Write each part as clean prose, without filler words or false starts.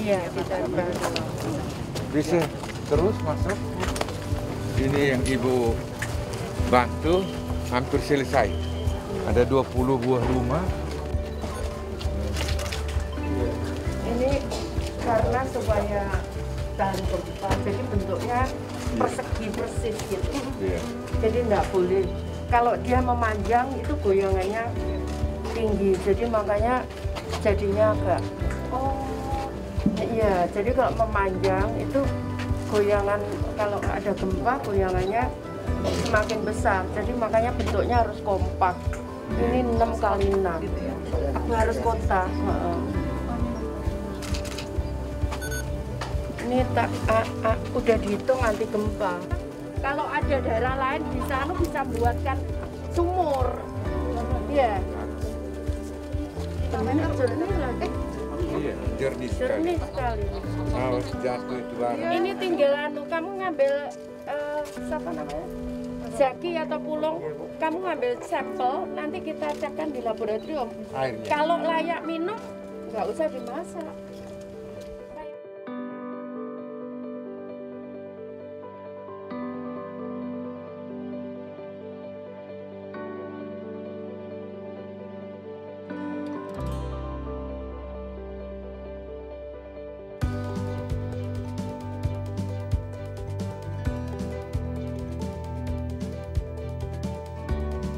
Iya, ditempel. Bisa terus masuk. Ini yang ibu bantu hampir selesai. Ada 20 buah rumah. Ini karena supaya tahan gempa, jadi bentuknya persegi persis gitu. Iya. Jadi nggak boleh. Kalau dia memanjang itu goyangannya tinggi, jadi makanya jadinya agak. Iya, jadi kalau memanjang itu goyangan, kalau ada gempa goyangannya semakin besar. Jadi makanya bentuknya harus kompak. Ini 6 kali 6 harus kotak. Ini udah dihitung anti gempa. Kalau ada daerah lain bisa buatkan sumur. Iya. Ini jernih lagi. Iya, jernih sekali. Jernih sekali. Awas jatuh itu barang. Ini tinggal kamu ngambil siapa namanya? Zaki atau Pulung, kamu ngambil sampel, nanti kita cekkan di laboratorium. Airnya. Kalau layak minum, nggak usah dimasak.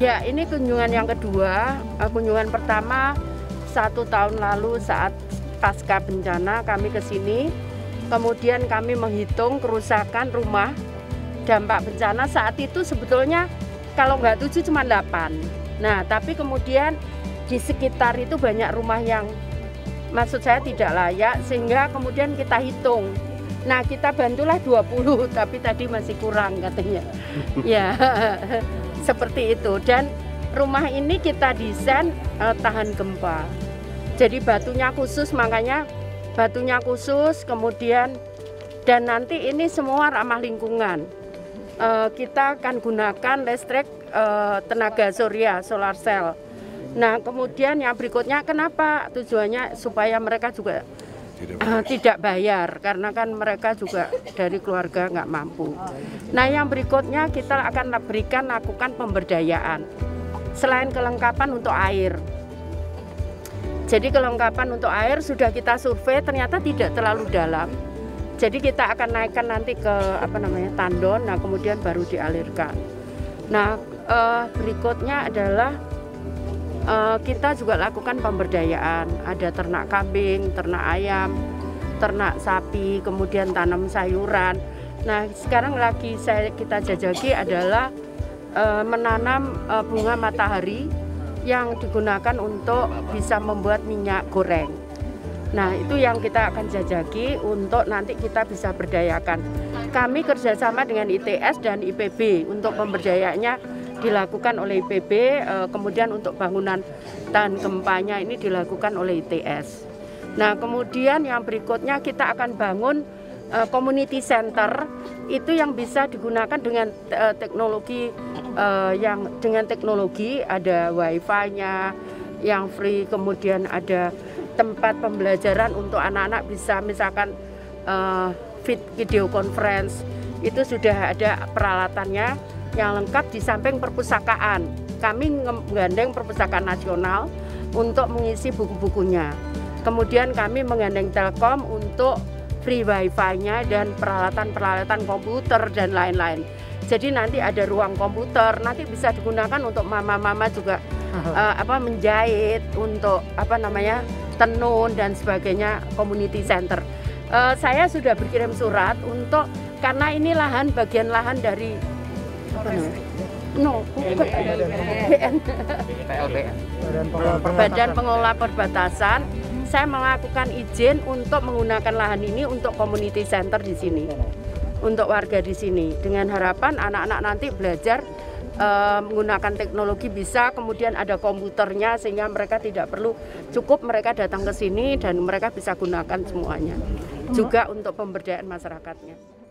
Ya, ini kunjungan yang kedua. Kunjungan pertama 1 tahun lalu saat pasca bencana kami ke sini. Kemudian kami menghitung kerusakan rumah dampak bencana. Saat itu sebetulnya kalau nggak 7 cuma 8. Nah, tapi kemudian di sekitar itu banyak rumah yang maksud saya tidak layak, sehingga kemudian kita hitung. Nah, kita bantulah 20, tapi tadi masih kurang katanya. Ya, seperti itu. Dan rumah ini kita desain tahan gempa. Jadi batunya khusus, makanya batunya khusus, kemudian dan nanti ini semua ramah lingkungan. Kita akan gunakan listrik tenaga surya, solar cell. Nah, kemudian yang berikutnya, kenapa tujuannya supaya mereka juga tidak bayar, karena kan mereka juga dari keluarga nggak mampu. Nah, yang berikutnya kita akan lakukan pemberdayaan selain kelengkapan untuk air. Jadi kelengkapan untuk air sudah kita survei, ternyata tidak terlalu dalam. Jadi kita akan naikkan nanti ke tandon, nah kemudian baru dialirkan. Nah, berikutnya adalah kita juga lakukan pemberdayaan, ada ternak kambing, ternak ayam, ternak sapi, kemudian tanam sayuran. Nah, sekarang lagi kita jajaki adalah menanam bunga matahari yang digunakan untuk bisa membuat minyak goreng. Nah, itu yang kita akan jajaki untuk nanti kita bisa berdayakan. Kami kerjasama dengan ITS dan IPB untuk pemberdayaannya dilakukan oleh IPB, kemudian untuk bangunan tahan gempanya ini dilakukan oleh ITS. Nah, kemudian yang berikutnya kita akan bangun community center, itu yang bisa digunakan dengan teknologi ada wifi-nya yang free, kemudian ada tempat pembelajaran untuk anak-anak bisa misalkan video conference, itu sudah ada peralatannya yang lengkap di samping perpustakaan. Kami menggandeng Perpustakaan Nasional untuk mengisi buku-bukunya. Kemudian kami menggandeng Telkom untuk free wifi-nya dan peralatan-peralatan komputer dan lain-lain. Jadi nanti ada ruang komputer, nanti bisa digunakan untuk mama-mama juga menjahit, untuk tenun dan sebagainya, community center. Saya sudah berkirim surat untuk, karena ini bagian lahan dari Badan Pengelola Perbatasan. Saya melakukan izin untuk menggunakan lahan ini untuk community center di sini, untuk warga di sini, dengan harapan anak-anak nanti belajar menggunakan teknologi bisa, kemudian ada komputernya sehingga mereka tidak perlu, cukup mereka datang ke sini dan mereka bisa gunakan semuanya, juga untuk pemberdayaan masyarakatnya.